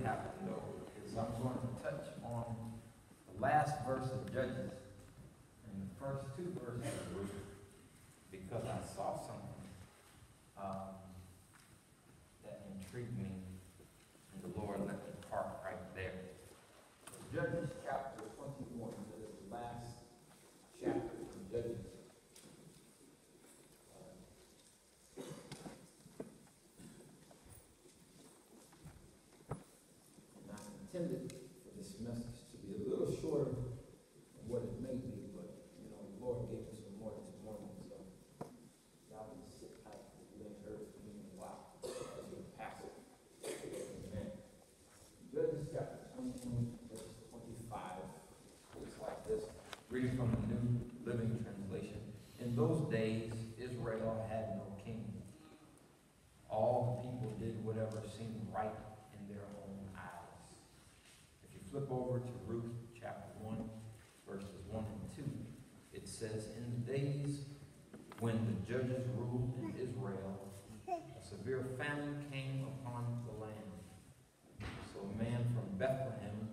happen, though, is I'm going to touch on the last verse of Judges and the first two verses of Ruth, because I saw something that intrigued me, and the Lord let me park right there. So Judges chapter 21, that is the last chapter of Judges. Intended for this message to be a little shorter than what it may be, but the Lord gave us some more this morning, so y'all can sit tight because you ain't heard from me in a while. As we pass it. Amen. Judges chapter 22, verse 25. Looks like this. Reading from the New Living Translation. In those days, Israel had no king. All the people did whatever seemed right in their own eyes. Flip over to Ruth chapter 1, verses 1 and 2. It says, in the days when the judges ruled in Israel, a severe famine came upon the land. So a man from Bethlehem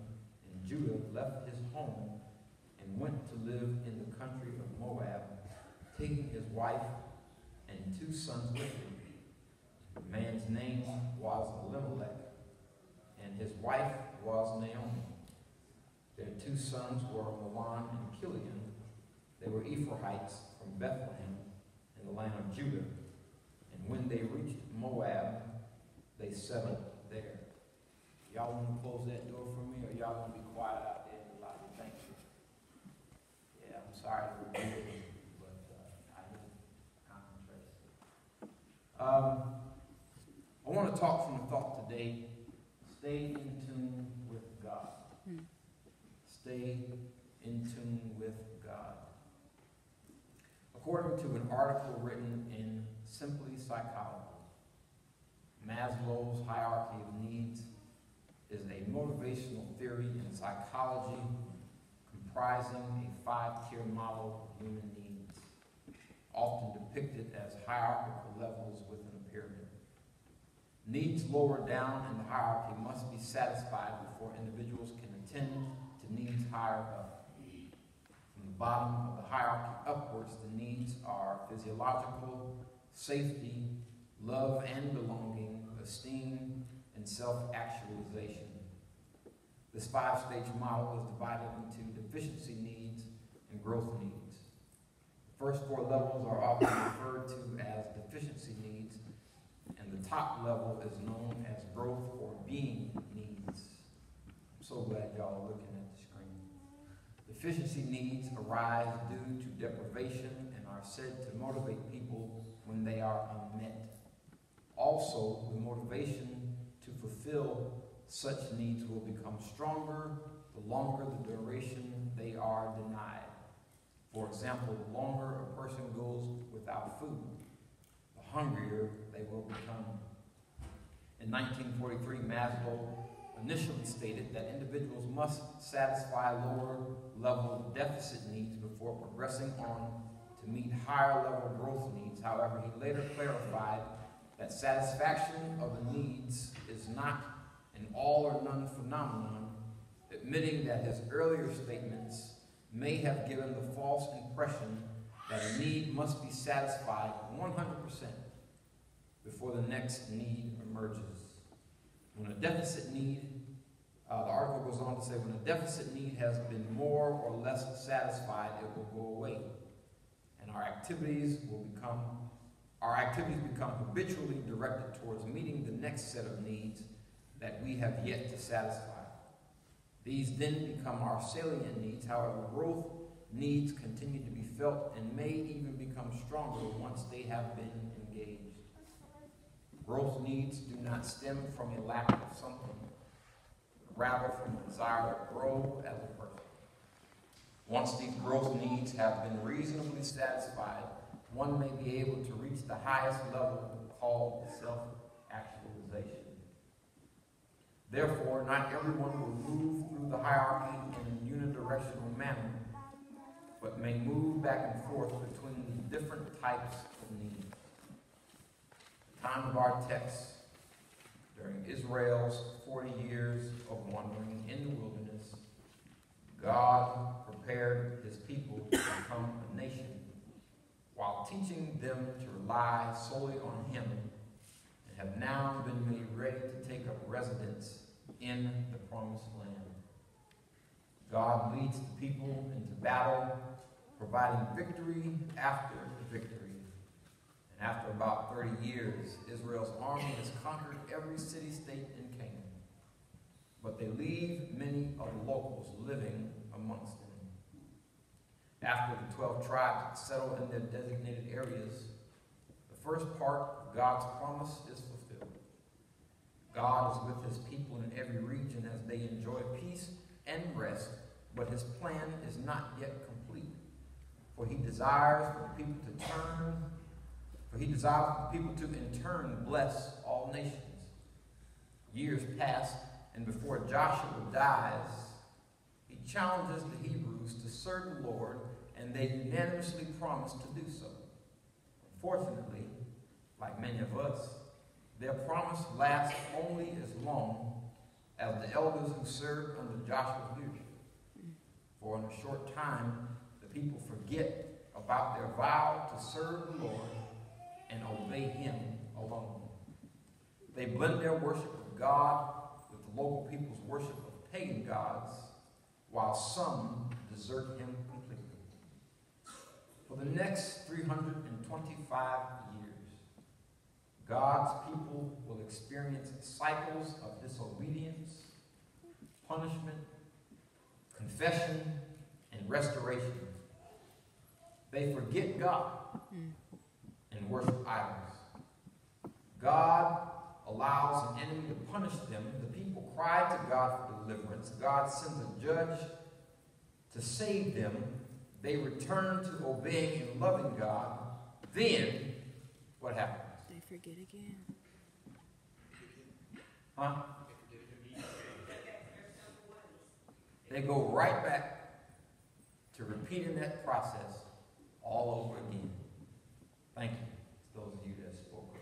in Judah left his home and went to live in the country of Moab, taking his wife and 2 sons with him. The man's name was Elimelech, and his wife was Naomi. Their 2 sons were Mahlon and Chilion. They were Ephraimites from Bethlehem in the land of Judah. And when they reached Moab, they settled there. Y'all want to close that door for me, or y'all want to be quiet out there in the lobby? Thank you. Yeah, I'm sorry to repeat it, but I need concentration. I want to talk from the thought today, stay in tune with God. Stay in tune with God. According to an article written in Simply Psychology, Maslow's hierarchy of needs is a motivational theory in psychology comprising a 5-tier model of human needs, often depicted as hierarchical levels within a pyramid. Needs lower down in the hierarchy must be satisfied before individuals can attend to needs higher up. From the bottom of the hierarchy upwards, the needs are physiological, safety, love and belonging, esteem, and self-actualization. This 5-stage model is divided into deficiency needs and growth needs. The first 4 levels are often referred to as deficiency needs, and the top level is known as growth or being needs. I'm so glad y'all are looking at the screen. Deficiency needs arise due to deprivation and are said to motivate people when they are unmet. Also, the motivation to fulfill such needs will become stronger the longer the duration they are denied. For example, the longer a person goes without food, the hungrier they will become. In 1943, Maslow initially stated that individuals must satisfy lower-level deficit needs before progressing on to meet higher-level growth needs. However, he later clarified that satisfaction of the needs is not an all-or-none phenomenon, admitting that his earlier statements may have given the false impression that a need must be satisfied 100% before the next need emerges. When a deficit need, the article goes on to say, when a deficit need has been more or less satisfied, it will go away, and our activities become habitually directed towards meeting the next set of needs that we have yet to satisfy. These then become our salient needs. However, growth needs continue to be felt and may even become stronger once they have been engaged. Growth needs do not stem from a lack of something, but rather from a desire to grow as a person. Once these growth needs have been reasonably satisfied, one may be able to reach the highest level called self-actualization. Therefore, not everyone will move through the hierarchy in a unidirectional manner, but may move back and forth between the different types of needs. The time of our text During Israel's 40 years of wandering in the wilderness, God prepared his people to become a nation while teaching them to rely solely on him, and have now been made ready to take up residence in the promised land. God leads the people into battle, providing victory after victory. And after about 30 years, Israel's army has conquered every city-state in Canaan. But they leave many of the locals living amongst them. After the 12 tribes settle in their designated areas, the first part of God's promise is fulfilled. God is with his people in every region as they enjoy peace and rest, but his plan is not yet complete. For he desires for the people to in turn bless all nations. Years pass, and before Joshua dies, he challenges the Hebrews to serve the Lord, and they unanimously promise to do so. Unfortunately, like many of us, their promise lasts only as long as the elders who served under Joshua's leadership. For in a short time, the people forget about their vow to serve the Lord and obey him alone. They blend their worship of God with the local people's worship of pagan gods, while some desert him completely. For the next 325 years, God's people will experience cycles of disobedience, punishment, confession, and restoration. They forget God and worship idols. God allows an enemy to punish them. The people cry to God for deliverance. God sends a judge to save them. They return to obeying and loving God. Then, what happens? They forget again. Huh? They go right back to repeating that process all over again. Thank you to those of you that spoke.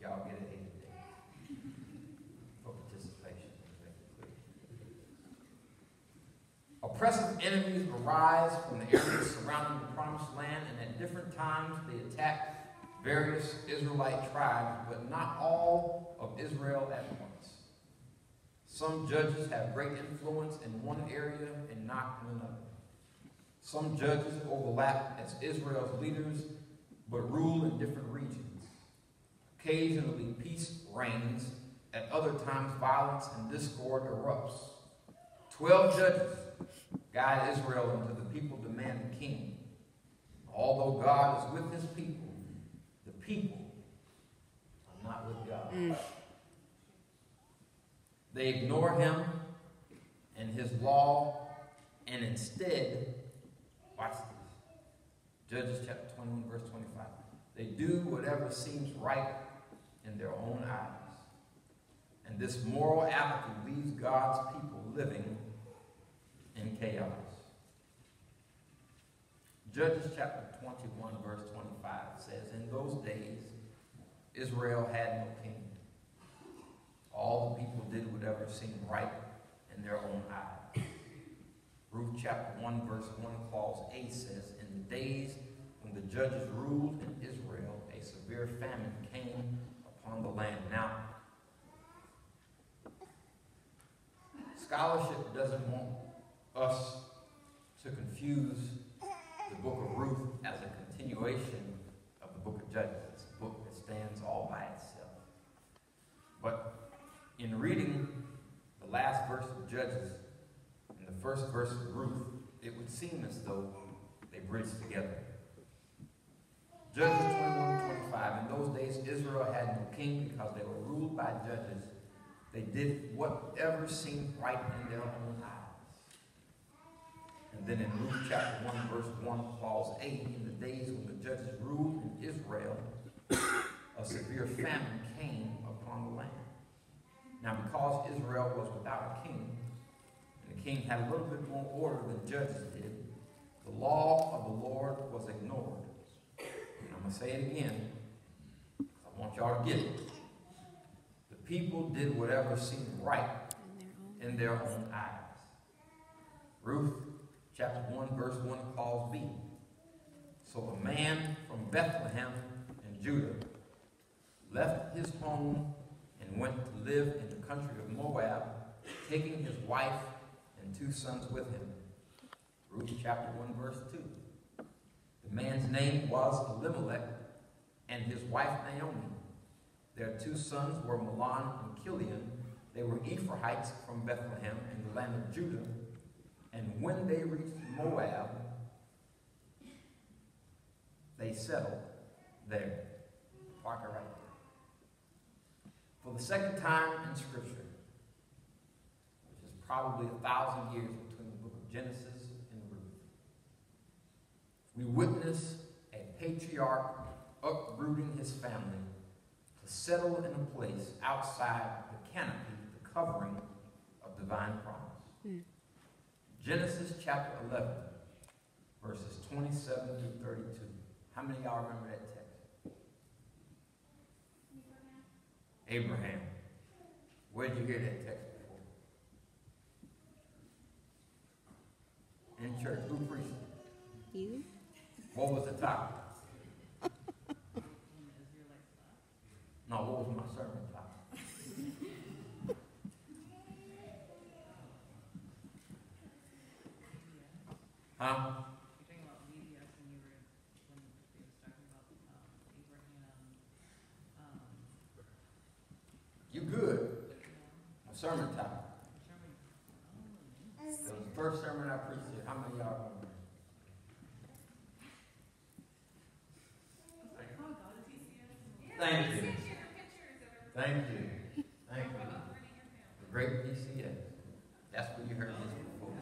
Y'all get it today for participation. Oppressive enemies arise from the areas surrounding the promised land, and at different times they attack various Israelite tribes, but not all of Israel at once. Some judges have great influence in one area and not in another. Some judges overlap as Israel's leaders, but rule in different regions. Occasionally peace reigns, at other times violence and discord erupts. 12 judges guide Israel until the people demand a king. Although God is with his people, the people are not with God. They ignore him and his law, and instead, watch this, Judges chapter 21, verse 25. They do whatever seems right in their own eyes. And this moral apathy leaves God's people living in chaos. Judges chapter 21, verse 25 says, in those days, Israel had no king. All the people did whatever seemed right in their own eyes. Ruth chapter 1, verse 1, clause 8 says, in the days when the judges ruled in Israel, a severe famine came upon the land. Now, scholarship doesn't want us to confuse the book of Ruth as a continuation of the book of Judges. It's a book that stands all by itself. But in reading the last verse of Judges and the first verse of Ruth, it would seem as though they bridged together. Judges 21-25, in those days Israel had no king because they were ruled by judges. They did whatever seemed right in their own eyes. And then in Ruth chapter 1, verse 1, clause 8, in the days when the judges ruled in Israel, a severe famine came upon the land. Now, because Israel was without a king, and the king had a little bit more order than judges did, the law of the Lord was ignored. And I'm going to say it again, because I want y'all to get it. The people did whatever seemed right in their own eyes. Ruth chapter 1 verse 1 calls B. So a man from Bethlehem in Judah left his home and went to live in the country of Moab, taking his wife and 2 sons with him. Ruth chapter 1 verse 2. The man's name was Elimelech, and his wife Naomi. Their 2 sons were Mahlon and Chilion. They were Ephrahites from Bethlehem in the land of Judah. And when they reached Moab, they settled there. Park it right there. For the second time in Scripture, which is probably 1,000 years between the book of Genesis and Ruth, we witness a patriarch uprooting his family to settle in a place outside the canopy, the covering of divine promise. Genesis chapter 11, verses 27 through 32. How many of y'all remember that text? Abraham. Where did you hear that text before? In church. Who preached it? You. What was the topic? No, what was my sermon topic? Huh? You're talking about VBS when you were talking about Abraham. You good. My sermon topic. It was the first sermon I preached here. How many of y'all remember? Thank you. Thank you. Thank you. The great PCS. That's where you heard this before.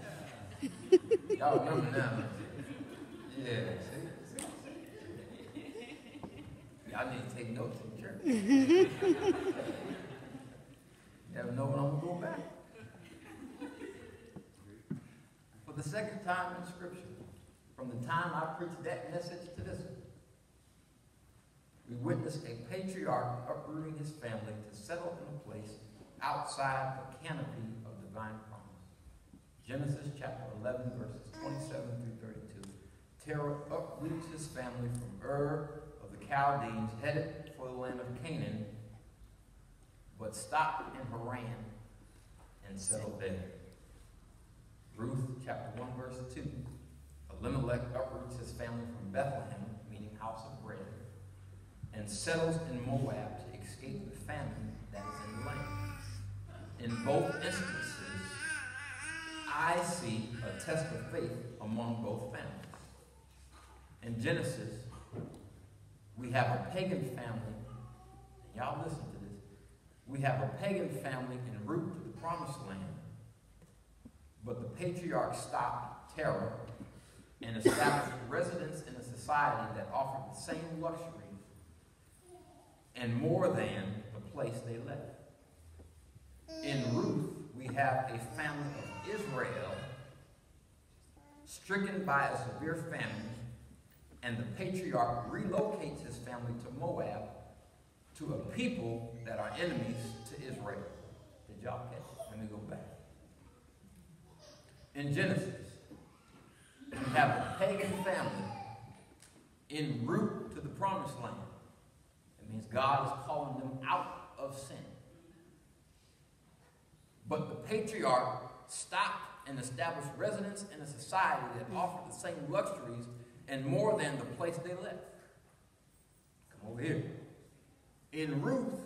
Y'all remember now. Yeah, see? Y'all need to take notes in church. You never know when I'm going to go back. For the second time in Scripture, from the time I preached that message to this one, we witness a patriarch uprooting his family to settle in a place outside the canopy of divine promise. Genesis chapter 11, verses 27 through 32. Terah uproots his family from Ur of the Chaldeans, headed for the land of Canaan, but stopped in Haran and settled there. Ruth chapter 1, verse 2. Elimelech uproots his family from Bethlehem, meaning house of bread, and settles in Moab to escape the famine that is in the land. In both instances, I see a test of faith among both families. In Genesis, we have a pagan family, and y'all listen to this. We have a pagan family en route to the promised land, but the patriarch stopped Terah and established residence in a society that offered the same luxuries and more than the place they left. In Ruth, we have a family of Israel stricken by a severe famine, and the patriarch relocates his family to Moab, to a people that are enemies to Israel. Did y'all catch it? Let me go back. In Genesis, we have a pagan family en route to the promised land. It means God is calling them out of sin. But the patriarch stopped and established residence in a society that offered the same luxuries and more than the place they left. Come over here. In Ruth,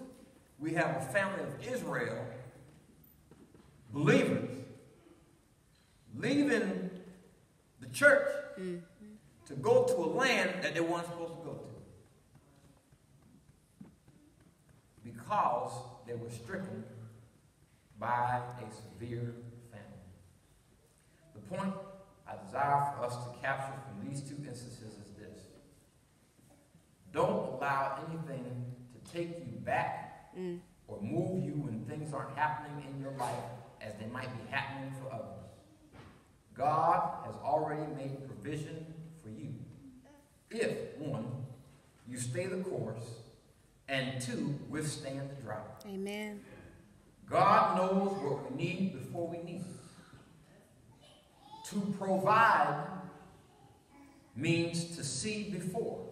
we have a family of Israel, believers, leaving the church to go to a land that they weren't supposed to go to, because they were stricken by a severe famine. The point I desire for us to capture from these 2 instances is this. Don't allow anything to take you back or move you when things aren't happening in your life as they might be happening for others. God has already made provision for you. If, 1, you stay the course and 2, withstand the drought. Amen. God knows what we need before we need it. To provide means to see before.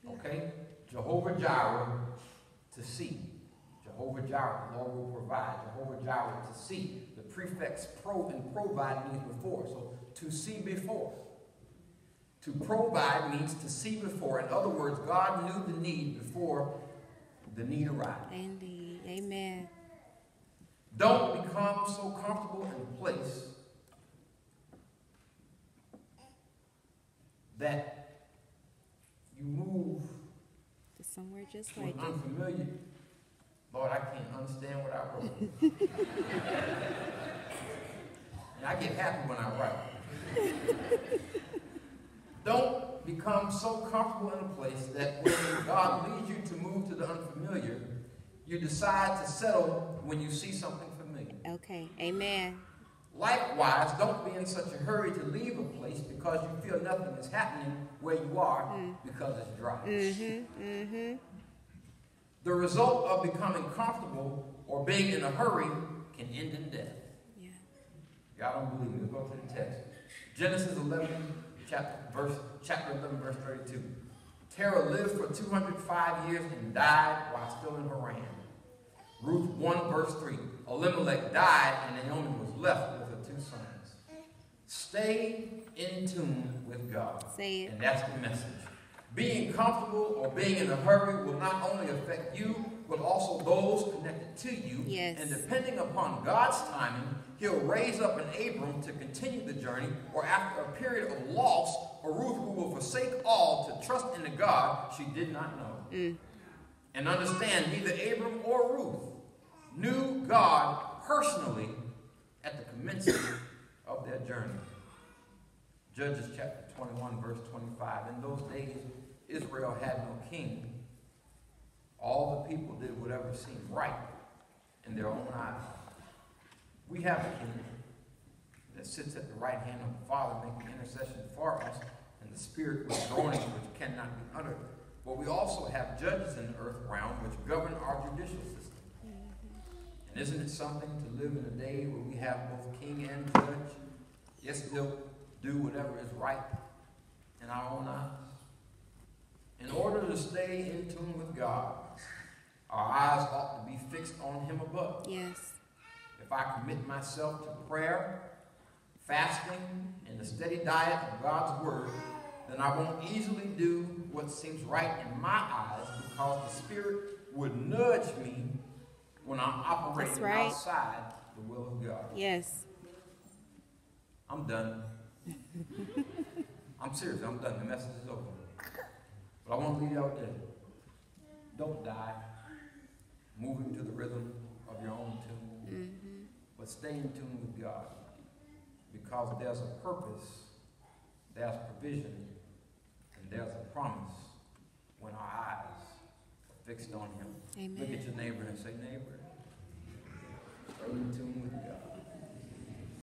Okay? Jehovah Jireh, to see. Jehovah Jireh, the Lord will provide. Jehovah Jireh, to see. The prefix pro and provide means before. So to see before. To provide means to see before. In other words, God knew the need before the need arrived. Indeed. Amen. Don't become so comfortable in a place that you move To somewhere just to like an it. unfamiliar. Lord, I can't understand what I wrote. And I get happy when I write. Don't become so comfortable in a place that when God leads you to move to the unfamiliar, you decide to settle when you see something familiar. Okay. Amen. Likewise, don't be in such a hurry to leave a place because you feel nothing is happening where you are because it's dry. The result of becoming comfortable or being in a hurry can end in death. Yeah. Y'all don't believe me? Let's go to the text. Genesis 11, chapter 11, verse 32. Terah lived for 205 years and died while still in Haran. Ruth 1, verse 3. Elimelech died and Naomi was left with her 2 sons. Stay in tune with God. Say it. And that's the message. Being comfortable or being in a hurry will not only affect you, but also those connected to you. Yes. And depending upon God's timing, He'll raise up an Abram to continue the journey, or after a period of loss, a Ruth who will forsake all to trust in the God she did not know. And understand, neither Abram or Ruth knew God personally at the commencement of their journey. Judges chapter 21, verse 25. In those days, Israel had no king. All the people did whatever seemed right in their own eyes. We have a king that sits at the right hand of the Father, making intercession for us, and the Spirit with groanings which cannot be uttered. But we also have judges in the earth realm which govern our judicial system. And isn't it something to live in a day where we have both king and judge? Yes, they'll do whatever is right in our own eyes. In order to stay in tune with God, our eyes ought to be fixed on Him above. Yes. If I commit myself to prayer, fasting, and a steady diet of God's Word, then I won't easily do what seems right in my eyes because the Spirit would nudge me when I'm operating outside the will of God. Yes. I'm done. I'm serious. I'm done. The message is over. But I want to leave you out there. Don't die moving to the rhythm of your own tune. But stay in tune with God. Because there's a purpose, there's provision, and there's a promise when our eyes are fixed on Him. Amen. Look at your neighbor and say, neighbor, stay in tune with God.